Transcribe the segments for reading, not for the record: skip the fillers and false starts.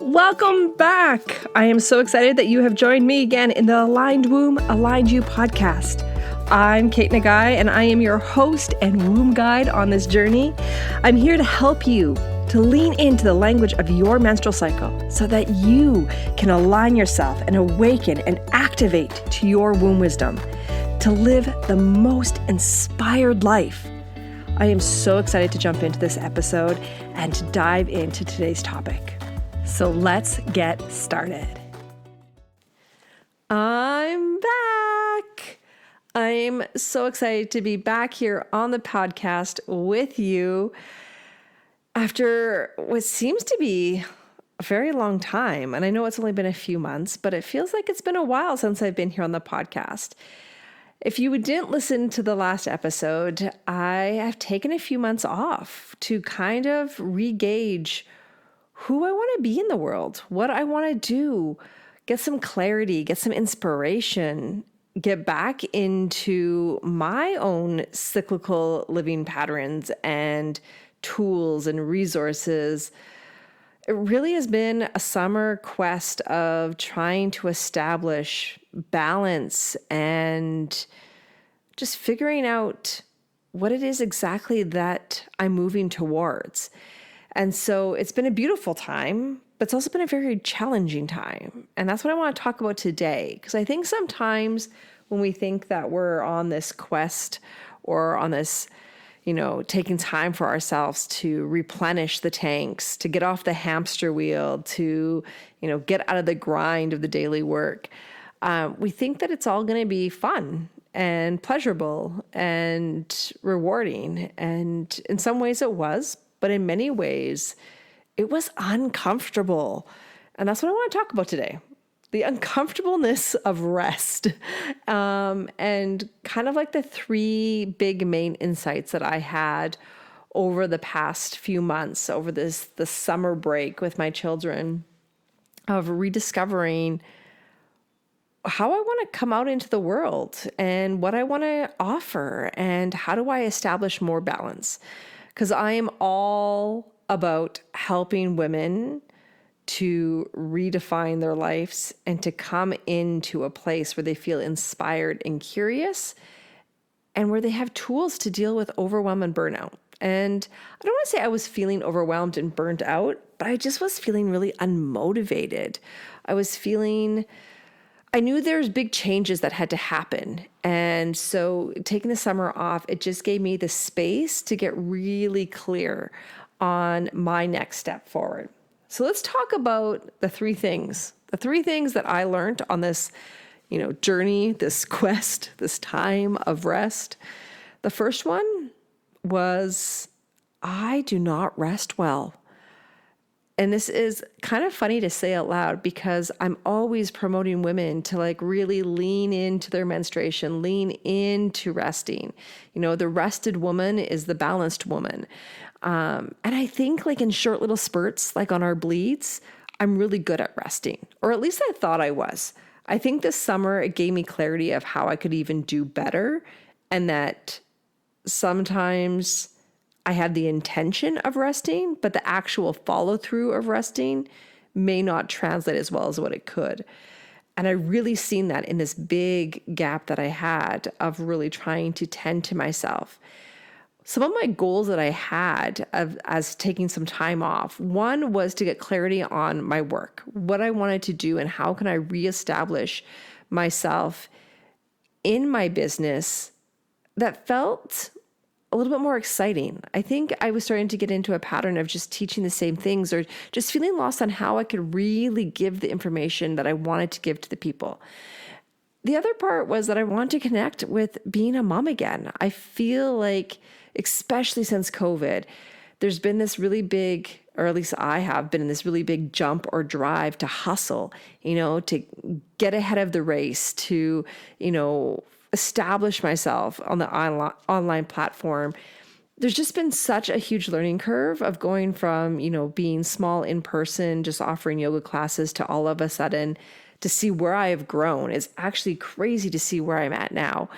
Welcome back. I am so excited that you have joined me again in the Aligned Womb, Aligned You podcast. I'm Kate Nagai, and I am your host and womb guide on this journey. I'm here to help you to lean into the language of your menstrual cycle so that you can align yourself and awaken and activate to your womb wisdom to live the most inspired life. I am so excited to jump into this episode and to dive into today's topic. So let's get started. I'm back. I'm so excited to be back here on the podcast with you after what seems to be a very long time. And I know it's only been a few months, but it feels like it's been a while since I've been here on the podcast. If you didn't listen to the last episode, I have taken a few months off to kind of re-gauge who I want to be in the world, what I want to do, get some clarity, get some inspiration, get back into my own cyclical living patterns and tools and resources. It really has been a summer quest of trying to establish balance and just figuring out what it is exactly that I'm moving towards. And so it's been a beautiful time, but it's also been a very challenging time. And that's what I want to talk about today. Because I think sometimes when we think that we're on this quest or on this, taking time for ourselves to replenish the tanks, to get off the hamster wheel, to, get out of the grind of the daily work, we think that it's all going to be fun and pleasurable and rewarding. And in some ways it was. But in many ways, it was uncomfortable. And that's what I want to talk about today. The uncomfortableness of rest. And kind of like the three big main insights that I had over the past few months, over the summer break with my children, of rediscovering how I want to come out into the world and what I want to offer and how do I establish more balance. Because I am all about helping women to redefine their lives and to come into a place where they feel inspired and curious and where they have tools to deal with overwhelm and burnout. And I don't want to say I was feeling overwhelmed and burnt out, but I just was feeling really unmotivated. I knew there's big changes that had to happen. And so taking the summer off, it just gave me the space to get really clear on my next step forward. So let's talk about the three things that I learned on this, journey, this quest, this time of rest. The first one was I do not rest well. And this is kind of funny to say out loud because I'm always promoting women to really lean into their menstruation, lean into resting. The rested woman is the balanced woman. And I think in short little spurts, on our bleeds, I'm really good at resting, or at least I thought I was. I think this summer it gave me clarity of how I could even do better, and that sometimes I have the intention of resting, but the actual follow through of resting may not translate as well as what it could. And I really seen that in this big gap that I had of really trying to tend to myself. Some of my goals that I had as taking some time off, one was to get clarity on my work, what I wanted to do and how can I reestablish myself in my business that felt a little bit more exciting. I think I was starting to get into a pattern of just teaching the same things or just feeling lost on how I could really give the information that I wanted to give to the people. The other part was that I want to connect with being a mom again. I feel like, especially since COVID, there's been this really big, or at least I have been in this really big jump or drive to hustle, to get ahead of the race, to, establish myself on the online platform. There's just been such a huge learning curve of going from, being small in person, just offering yoga classes to all of a sudden to see where I have grown. It's actually crazy to see where I'm at now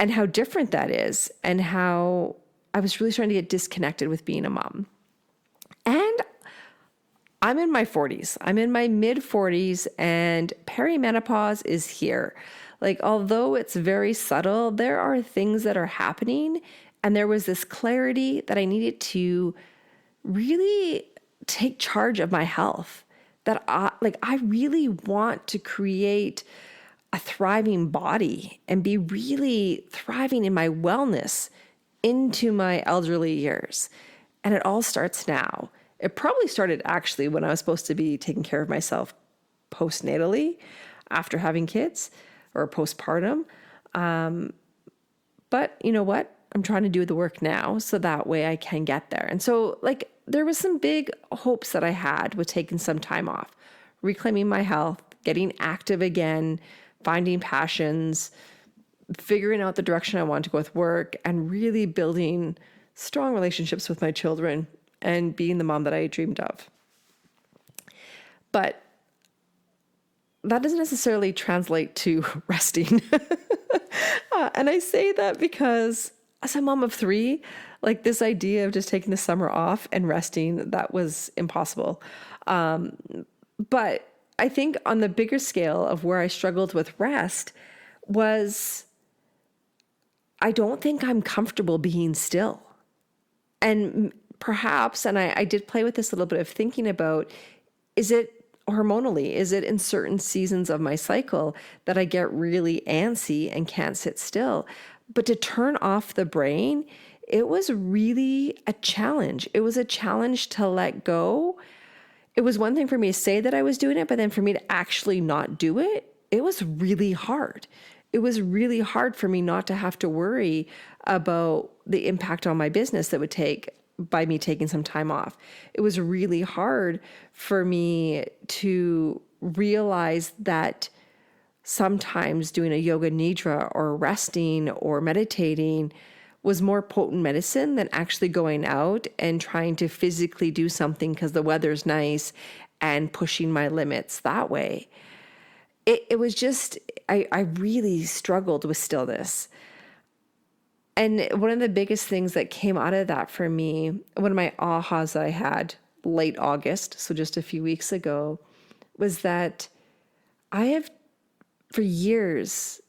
and how different that is and how I was really starting to get disconnected with being a mom. And I'm in my 40s. I'm in my mid 40s and perimenopause is here. Like, although it's very subtle, there are things that are happening. And there was this clarity that I needed to really take charge of my health. That I really want to create a thriving body and be really thriving in my wellness into my elderly years. And it all starts now. It probably started actually when I was supposed to be taking care of myself postnatally after having kids or postpartum. But you know what? I'm trying to do the work now so that way I can get there. And so like there was some big hopes that I had with taking some time off, reclaiming my health, getting active again, finding passions, figuring out the direction I want to go with work, and really building strong relationships with my children and being the mom that I dreamed of. But that doesn't necessarily translate to resting. And I say that because as a mom of 3, like this idea of just taking the summer off and resting, that was impossible. But I think on the bigger scale of where I struggled with rest was I don't think I'm comfortable being still. And perhaps, and I did play with this a little bit of thinking about, is it hormonally? Is it in certain seasons of my cycle that I get really antsy and can't sit still? But to turn off the brain, it was really a challenge. It was a challenge to let go. It was one thing for me to say that I was doing it, but then for me to actually not do it, it was really hard. It was really hard for me not to have to worry about the impact on my business that would take by me taking some time off. It was really hard for me to realize that sometimes doing a yoga nidra or resting or meditating was more potent medicine than actually going out and trying to physically do something because the weather's nice and pushing my limits that way. It was just, I really struggled with stillness. And one of the biggest things that came out of that for me, one of my ahas that I had late August, so just a few weeks ago, was that I have for years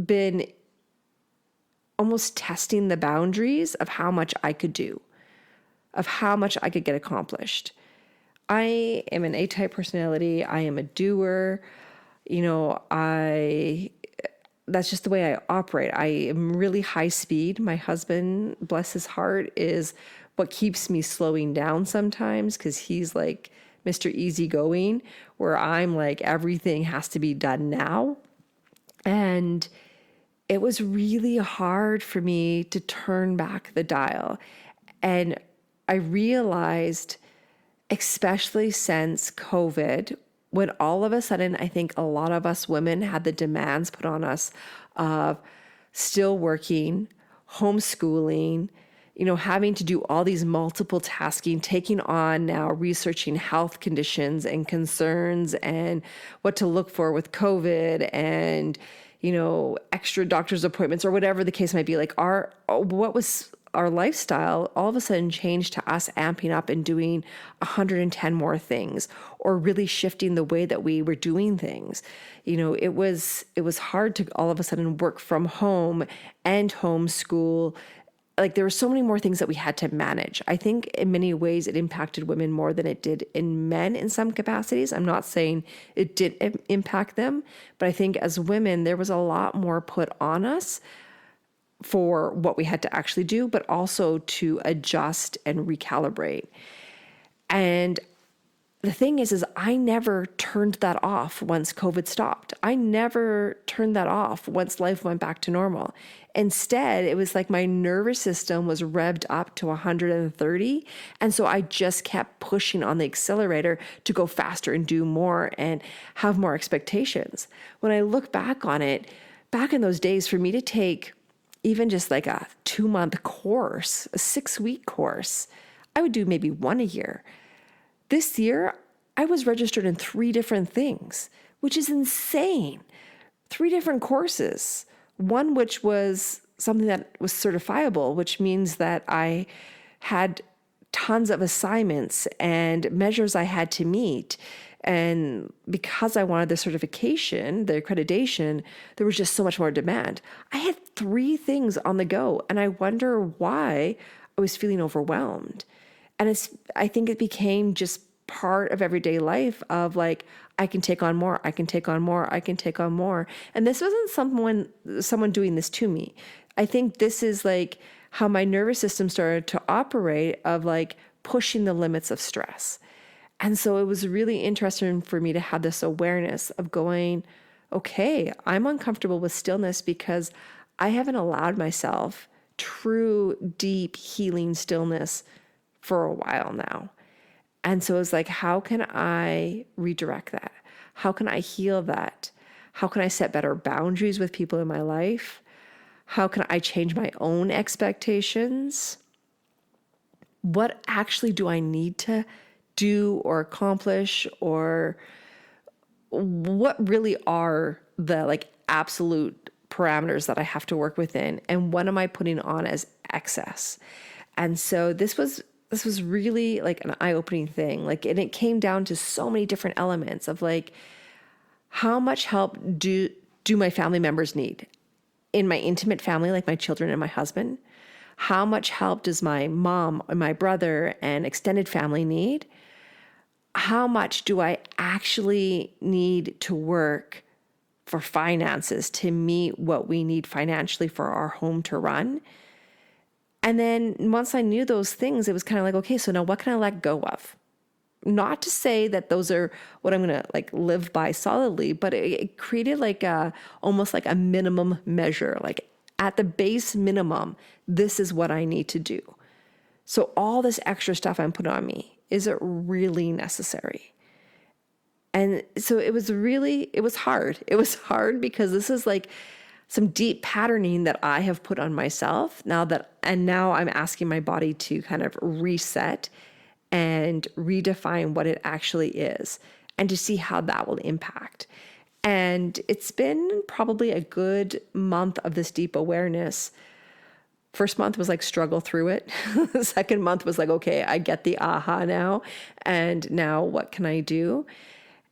been almost testing the boundaries of how much I could do, of how much I could get accomplished. I am an A-type personality. I am a doer. That's just the way I operate. I am really high speed. My husband, bless his heart, is what keeps me slowing down sometimes because he's like Mr. Easygoing, where I'm like, everything has to be done now. And it was really hard for me to turn back the dial. And I realized, especially since COVID, when all of a sudden, I think a lot of us women had the demands put on us of still working, homeschooling, having to do all these multiple tasking, taking on now researching health conditions and concerns and what to look for with COVID and, extra doctor's appointments or whatever the case might be. Like what was our lifestyle all of a sudden changed to us amping up and doing 110 more things or really shifting the way that we were doing things. It was hard to all of a sudden work from home and homeschool. Like there were so many more things that we had to manage. I think in many ways it impacted women more than it did in men in some capacities. I'm not saying it didn't impact them, but I think as women, there was a lot more put on us for what we had to actually do, but also to adjust and recalibrate. And the thing is I never turned that off once COVID stopped. I never turned that off once life went back to normal. Instead, it was like my nervous system was revved up to 130. And so I just kept pushing on the accelerator to go faster and do more and have more expectations. When I look back on it, back in those days, for me to take even just like a 2-month course, a 6-week course, I would do maybe one a year. This year, I was registered in 3 different things, which is insane. 3 different courses. One which was something that was certifiable, which means that I had tons of assignments and measures I had to meet. And because I wanted the certification, the accreditation, there was just so much more demand. I had 3 things on the go, and I wonder why I was feeling overwhelmed. And I think it became just part of everyday life of like, I can take on more, I can take on more, I can take on more. And this wasn't someone doing this to me. I think this is like how my nervous system started to operate, of like pushing the limits of stress. And so it was really interesting for me to have this awareness of going, okay, I'm uncomfortable with stillness because I haven't allowed myself true, deep, healing stillness for a while now. And so it's like, how can I redirect that? How can I heal that? How can I set better boundaries with people in my life? How can I change my own expectations? What actually do I need to do or accomplish, or what really are the like absolute parameters that I have to work within, and what am I putting on as excess? And so this was really like an eye-opening thing. Like, and it came down to so many different elements of like, how much help do my family members need? In my intimate family, like my children and my husband, how much help does my mom and my brother and extended family need? How much do I actually need to work for finances to meet what we need financially for our home to run? And then once I knew those things, it was kind of like, okay, so now what can I let go of? Not to say that those are what I'm going to like live by solidly, but it created like almost like a minimum measure, like at the base minimum, this is what I need to do. So all this extra stuff I'm putting on me, is it really necessary? And so it was hard. It was hard because this is like some deep patterning that I have put on myself now I'm asking my body to kind of reset and redefine what it actually is, and to see how that will impact. And it's been probably a good month of this deep awareness. First month was like struggle through it. The second month was like, okay, I get the aha now. And now what can I do?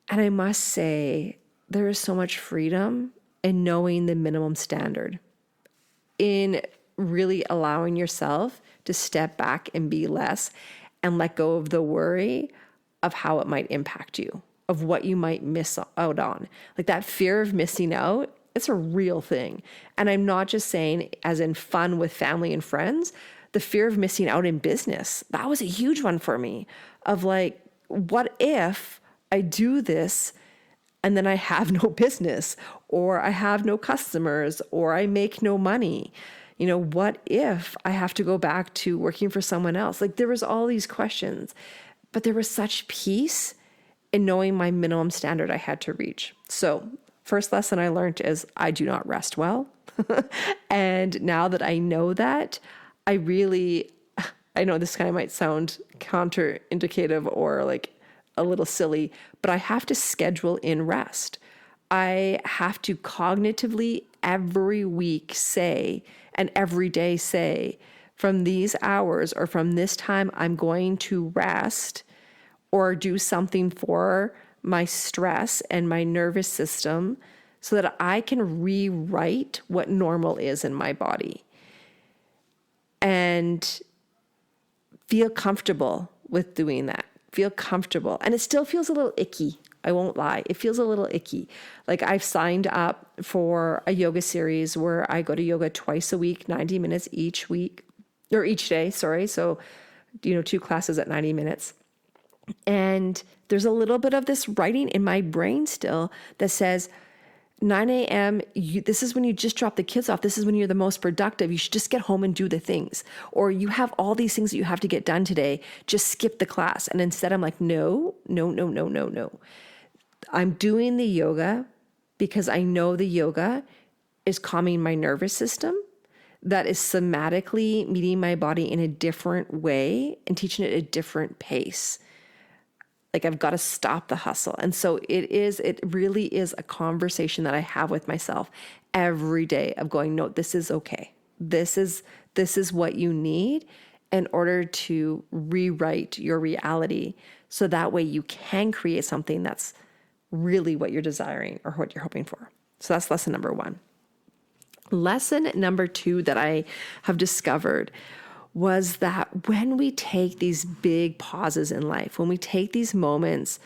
And I must say, there is so much freedom in knowing the minimum standard, in really allowing yourself to step back and be less and let go of the worry of how it might impact you, of what you might miss out on. Like that fear of missing out, it's a real thing. And I'm not just saying as in fun with family and friends. The fear of missing out in business, that was a huge one for me, of like, what if I do this and then I have no business, or I have no customers, or I make no money? You know, what if I have to go back to working for someone else? Like, there was all these questions, but there was such peace in knowing my minimum standard I had to reach. So first lesson I learned is I do not rest well. And now that I know that, I know this kind of might sound counterindicative or like a little silly, but I have to schedule in rest. I have to cognitively every week say, and every day say, from these hours or from this time, I'm going to rest or do something for my stress and my nervous system so that I can rewrite what normal is in my body and feel comfortable with doing that. Feel comfortable. And it still feels a little icky. I won't lie. It feels a little icky. Like, I've signed up for a yoga series where I go to yoga twice a week, 90 minutes each week, or each day, sorry. So, 2 classes at 90 minutes. And there's a little bit of this writing in my brain still that says, 9 a.m., this is when you just drop the kids off. This is when you're the most productive. You should just get home and do the things. Or you have all these things that you have to get done today. Just skip the class. And instead I'm like, no. I'm doing the yoga because I know the yoga is calming my nervous system, that is somatically meeting my body in a different way and teaching it a different pace. Like, I've got to stop the hustle. And so it really is a conversation that I have with myself every day of going, no, this is okay. This is what you need. in order to rewrite your reality so that way you can create something that's really what you're desiring or what you're hoping for. So that's lesson number 1. Lesson number 2 that I have discovered was that when we take these big pauses in life, when we take these moments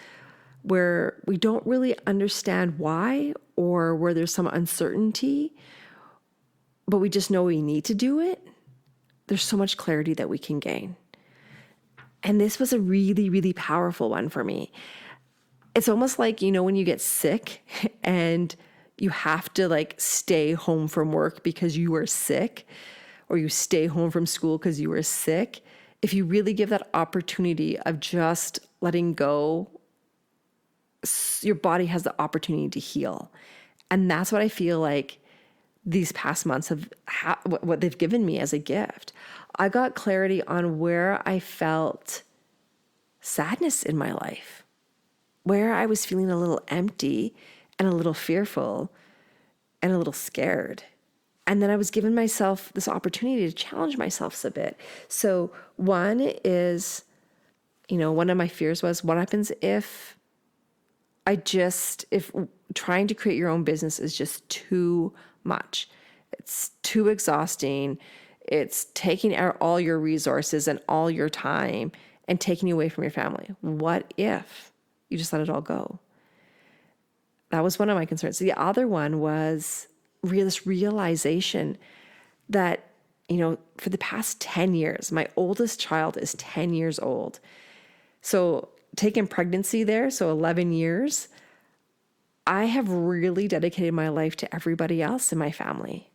where we don't really understand why, or where there's some uncertainty, but we just know we need to do it, there's so much clarity that we can gain. And this was a really, really powerful one for me. It's almost like, when you get sick and you have to like stay home from work because you are sick, or you stay home from school because you were sick. If you really give that opportunity of just letting go, your body has the opportunity to heal. And that's what I feel like these past months have what they've given me as a gift. I got clarity on where I felt sadness in my life, where I was feeling a little empty and a little fearful and a little scared. And then I was giving myself this opportunity to challenge myself a bit. So one is, one of my fears was, what happens if trying to create your own business is just too much? It's too exhausting. It's taking out all your resources and all your time and taking you away from your family. What if you just let it all go? That was one of my concerns. The other one was this realization that, for the past 10 years, my oldest child is 10 years old. So taking pregnancy there, so 11 years, I have really dedicated my life to everybody else in my family.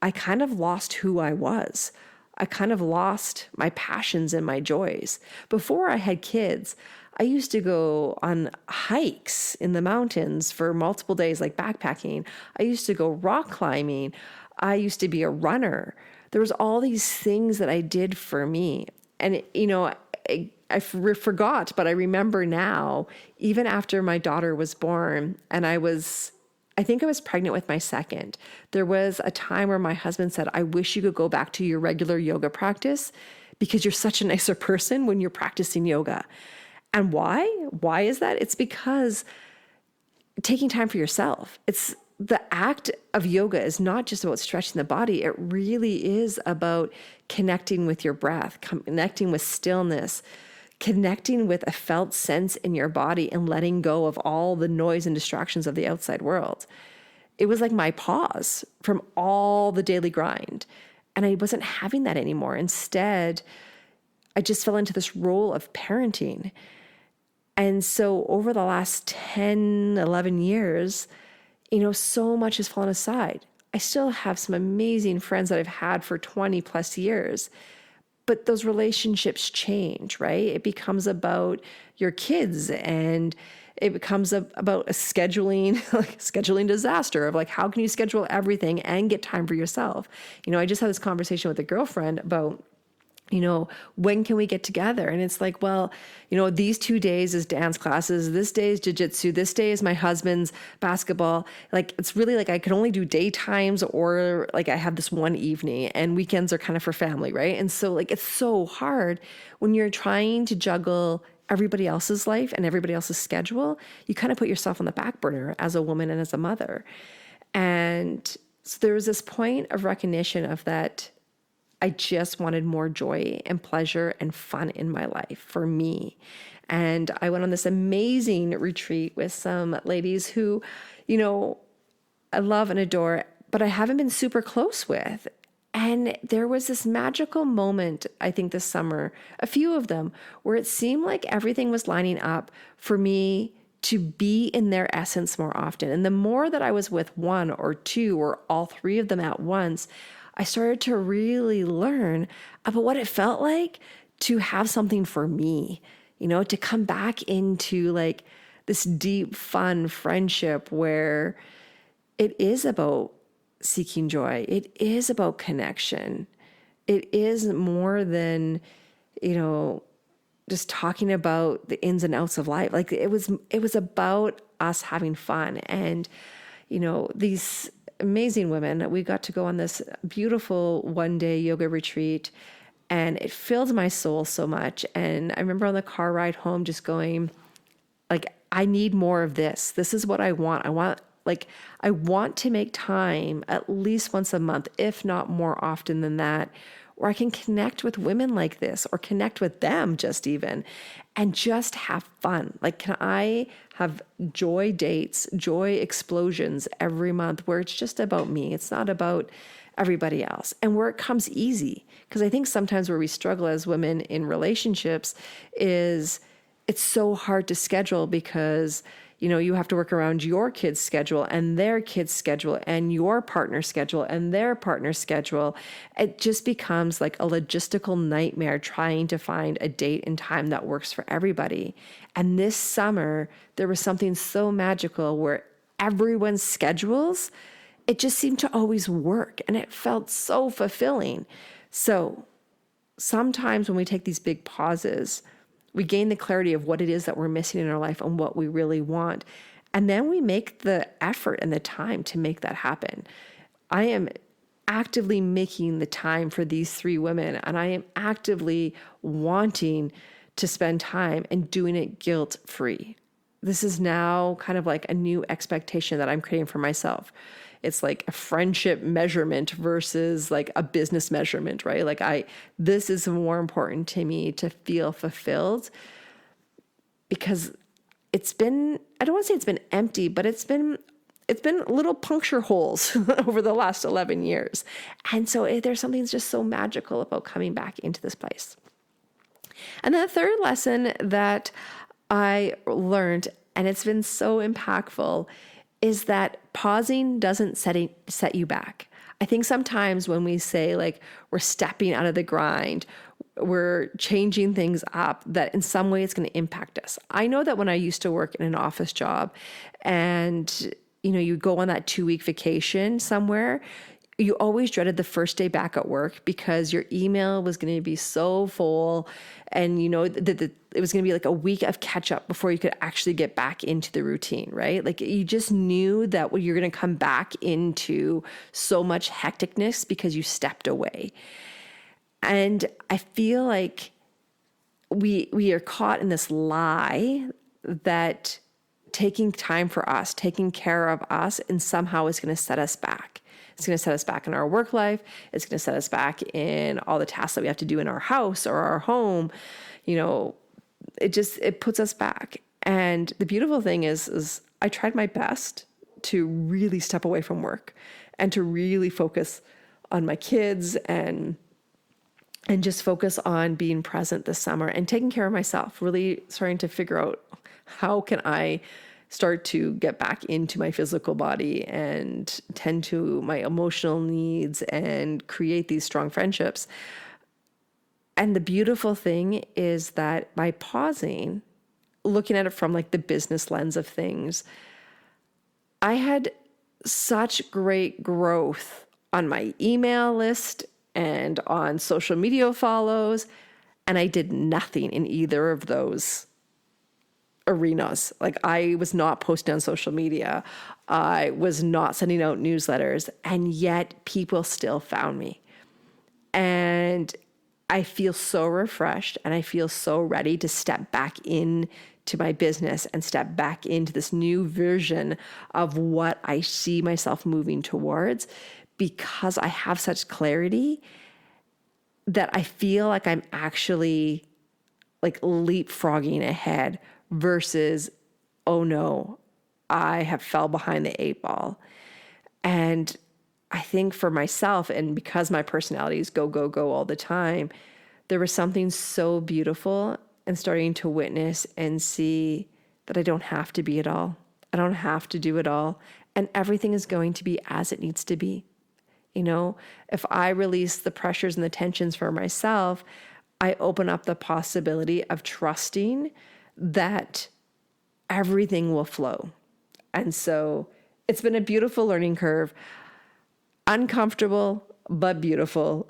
I kind of lost who I was. I kind of lost my passions and my joys. Before I had kids, I used to go on hikes in the mountains for multiple days, like backpacking. I used to go rock climbing. I used to be a runner. There was all these things that I did for me. And, I forgot, but I remember now, even after my daughter was born, and I think I was pregnant with my second, there was a time where my husband said, I wish you could go back to your regular yoga practice because you're such a nicer person when you're practicing yoga. And why? Why is that? It's because taking time for yourself. It's the act of yoga is not just about stretching the body. It really is about connecting with your breath, connecting with stillness, connecting with a felt sense in your body and letting go of all the noise and distractions of the outside world. It was like my pause from all the daily grind. And I wasn't having that anymore. Instead, I just fell into this role of parenting. And so over the last 10, 11 years, so much has fallen aside. I still have some amazing friends that I've had for 20 plus years, but those relationships change, right? It becomes about your kids, and it becomes about a scheduling disaster of like, how can you schedule everything and get time for yourself? I just had this conversation with a girlfriend about, when can we get together? And it's like, well, these 2 days is dance classes. This day is jujitsu. This day is my husband's basketball. Like, it's really like I could only do daytimes, or like I have this one evening, and weekends are kind of for family, right? And so like, it's so hard when you're trying to juggle everybody else's life and everybody else's schedule. You kind of put yourself on the back burner as a woman and as a mother. And so there was this point of recognition of that I just wanted more joy and pleasure and fun in my life for me. And I went on this amazing retreat with some ladies who, I love and adore, but I haven't been super close with. And there was this magical moment, I think this summer, a few of them, where it seemed like everything was lining up for me to be in their essence more often. And the more that I was with one or two or all three of them at once, I started to really learn about what it felt like to have something for me, to come back into like this deep, fun friendship where it is about seeking joy. It is about connection. It is more than, just talking about the ins and outs of life. Like it was about us having fun. And, these amazing women, we got to go on this beautiful one-day yoga retreat. and it filled my soul so much. And I remember on the car ride home just going, like, I need more of this. This is what I want. I want to make time at least once a month, if not more often than that, where I can connect with women like this, or connect with them just even, and just have fun. Like, can I have joy dates, joy explosions every month where it's just about me? It's not about everybody else, and where it comes easy. Because I think sometimes where we struggle as women in relationships is it's so hard to schedule, because you have to work around your kids' schedule and their kids' schedule and your partner's schedule and their partner's schedule. It just becomes like a logistical nightmare trying to find a date and time that works for everybody. And this summer, there was something so magical where everyone's schedules, it just seemed to always work, and it felt so fulfilling. So sometimes when we take these big pauses, we gain the clarity of what it is that we're missing in our life and what we really want. And then we make the effort and the time to make that happen. I am actively making the time for these 3 women, and I am actively wanting to spend time and doing it guilt-free. This is now kind of like a new expectation that I'm creating for myself. It's like a friendship measurement versus like a business measurement, right? Like this is more important to me to feel fulfilled, because it's been, I don't want to say it's been empty, but it's been little puncture holes over the last 11 years. And so there's something just so magical about coming back into this place. And then the third lesson that I learned, and it's been so impactful, is that pausing doesn't set you back. I think sometimes when we say like we're stepping out of the grind, we're changing things up, that in some way it's going to impact us. I know that when I used to work in an office job, and you go on that 2-week vacation somewhere, you always dreaded the first day back at work, because your email was going to be so full, and it was going to be like a week of catch up before you could actually get back into the routine, right? Like, you just knew that you're going to come back into so much hecticness because you stepped away. And I feel like we are caught in this lie that taking time for us, taking care of us, and somehow is going to set us back. It's going to set us back in our work life. It's going to set us back in all the tasks that we have to do in our house or our home. It puts us back. And the beautiful thing is I tried my best to really step away from work and to really focus on my kids and just focus on being present this summer and taking care of myself, really starting to figure out how can I start to get back into my physical body and tend to my emotional needs and create these strong friendships. And the beautiful thing is that by pausing, looking at it from like the business lens of things, I had such great growth on my email list and on social media follows, and I did nothing in either of those arenas. Like, I was not posting on social media. I was not sending out newsletters, and yet people still found me. And I feel so refreshed, and I feel so ready to step back into my business and step back into this new version of what I see myself moving towards, because I have such clarity that I feel like I'm actually like leapfrogging ahead versus, oh no, I have fell behind the 8 ball. And I think for myself, and because my personality is go, go, go all the time, there was something so beautiful in starting to witness and see that I don't have to be it all. I don't have to do it all. And everything is going to be as it needs to be. If I release the pressures and the tensions for myself, I open up the possibility of trusting that everything will flow. And so it's been a beautiful learning curve, uncomfortable, but beautiful.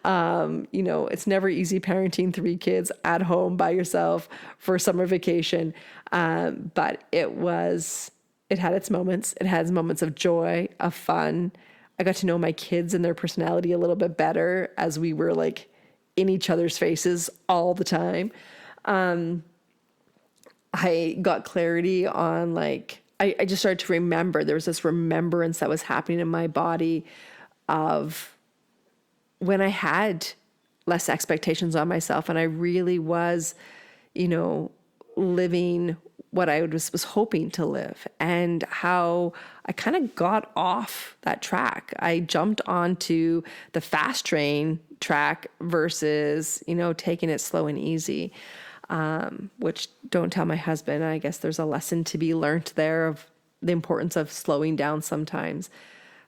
It's never easy parenting 3 kids at home by yourself for summer vacation. But it had its moments. It had moments of joy, of fun. I got to know my kids and their personality a little bit better as we were like in each other's faces all the time. I got clarity on I just started to remember, there was this remembrance that was happening in my body of when I had less expectations on myself and I really was, living what I was hoping to live, and how I kind of got off that track. I jumped onto the fast train track versus, taking it slow and easy. Which don't tell my husband. I guess there's a lesson to be learned there of the importance of slowing down sometimes.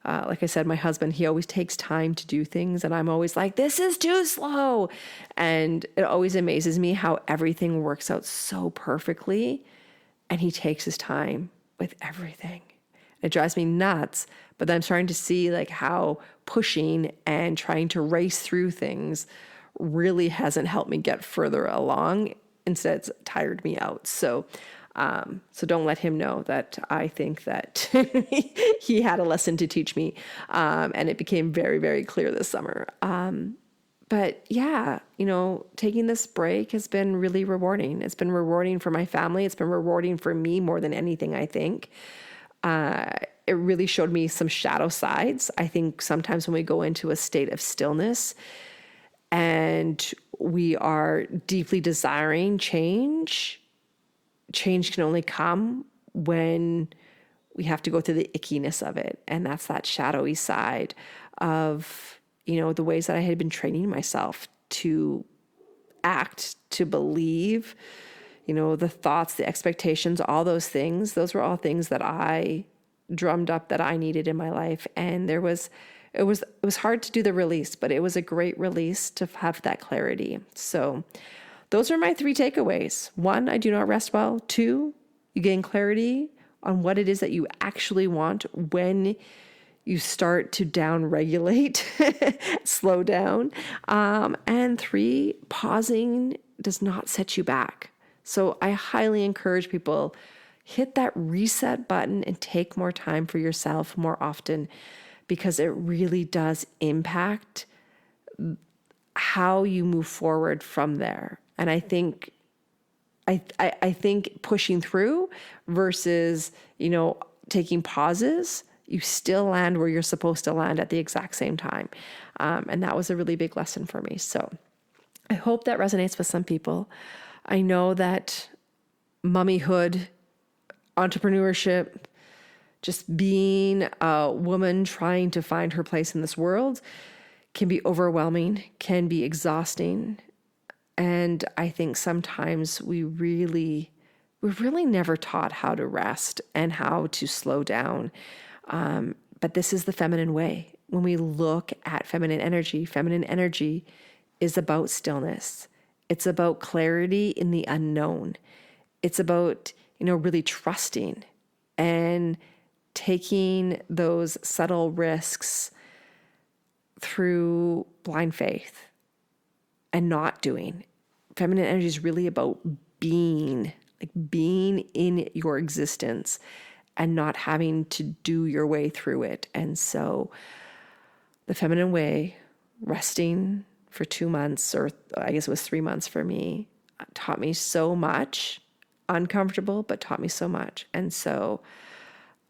Like I said, my husband, he always takes time to do things, and I'm always like, this is too slow. And it always amazes me how everything works out so perfectly, and he takes his time with everything. It drives me nuts, but then I'm starting to see how pushing and trying to race through things really hasn't helped me get further along. Instead, it's tired me out. So don't let him know that I think that he had a lesson to teach me. And it became very, very clear this summer. But yeah, taking this break has been really rewarding. It's been rewarding for my family. It's been rewarding for me more than anything, I think. It really showed me some shadow sides. I think sometimes when we go into a state of stillness and we are deeply desiring change can only come when we have to go through the ickiness of it. And that's that shadowy side of, the ways that I had been training myself to act, to believe, the thoughts, the expectations, all those things. Those were all things that I drummed up that I needed in my life. And it was hard to do the release, but it was a great release to have that clarity. So those are my 3 takeaways. 1, I do not rest well. 2, you gain clarity on what it is that you actually want when you start to down-regulate, slow down. And 3, pausing does not set you back. So I highly encourage people, hit that reset button and take more time for yourself more often, because it really does impact how you move forward from there. And I think pushing through versus, taking pauses, you still land where you're supposed to land at the exact same time. And that was a really big lesson for me. So I hope that resonates with some people. I know that mommyhood, entrepreneurship, just being a woman trying to find her place in this world can be overwhelming, can be exhausting. And I think sometimes we're really never taught how to rest and how to slow down. But this is the feminine way. When we look at feminine energy is about stillness. It's about clarity in the unknown. It's about, really trusting and taking those subtle risks through blind faith and not doing. Feminine energy is really about being in your existence and not having to do your way through it. And so the feminine way, resting for 2 months, or I guess it was 3 months for me, taught me so much. Uncomfortable, but taught me so much. And so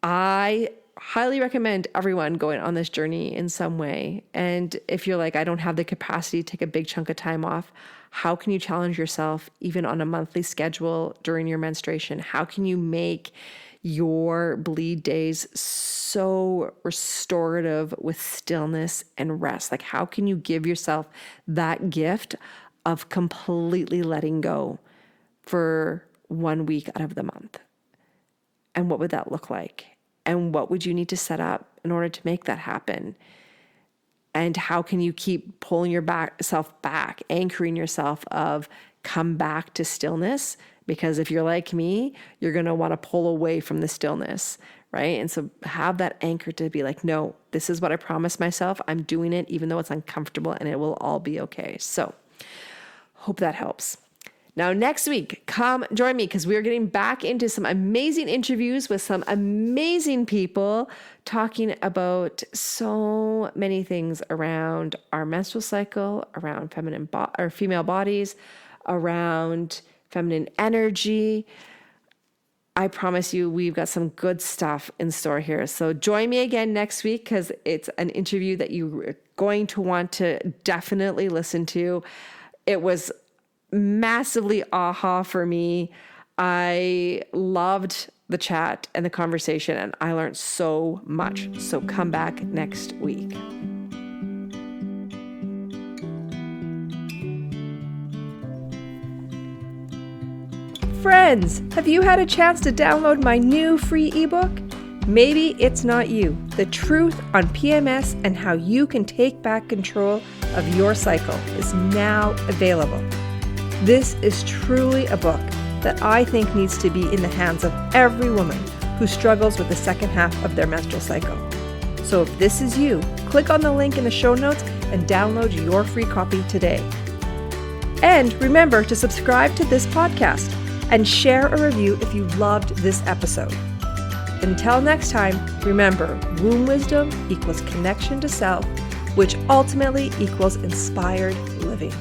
I highly recommend everyone going on this journey in some way. And if you're like, I don't have the capacity to take a big chunk of time off, how can you challenge yourself even on a monthly schedule during your menstruation? How can you make your bleed days so restorative with stillness and rest? Like, how can you give yourself that gift of completely letting go for 1 week out of the month? And what would that look like? And what would you need to set up in order to make that happen? And how can you keep pulling yourself back, anchoring yourself of come back to stillness? Because if you're like me, you're going to want to pull away from the stillness, right? And so have that anchor to be like, no, this is what I promised myself. I'm doing it, even though it's uncomfortable, and it will all be okay. So hope that helps. Now, next week, come join me because we are getting back into some amazing interviews with some amazing people talking about so many things around our menstrual cycle, around or female bodies, around feminine energy. I promise you, we've got some good stuff in store here. So join me again next week because it's an interview that you're going to want to definitely listen to. It was massively aha for me. I loved the chat and the conversation, and I learned so much. So come back next week. Friends, have you had a chance to download my new free ebook? Maybe it's not you. The Truth on PMS and How You Can Take Back Control of Your Cycle is now available. This is truly a book that I think needs to be in the hands of every woman who struggles with the second half of their menstrual cycle. So if this is you, click on the link in the show notes and download your free copy today. And remember to subscribe to this podcast and share a review if you loved this episode. Until next time, remember, womb wisdom equals connection to self, which ultimately equals inspired living.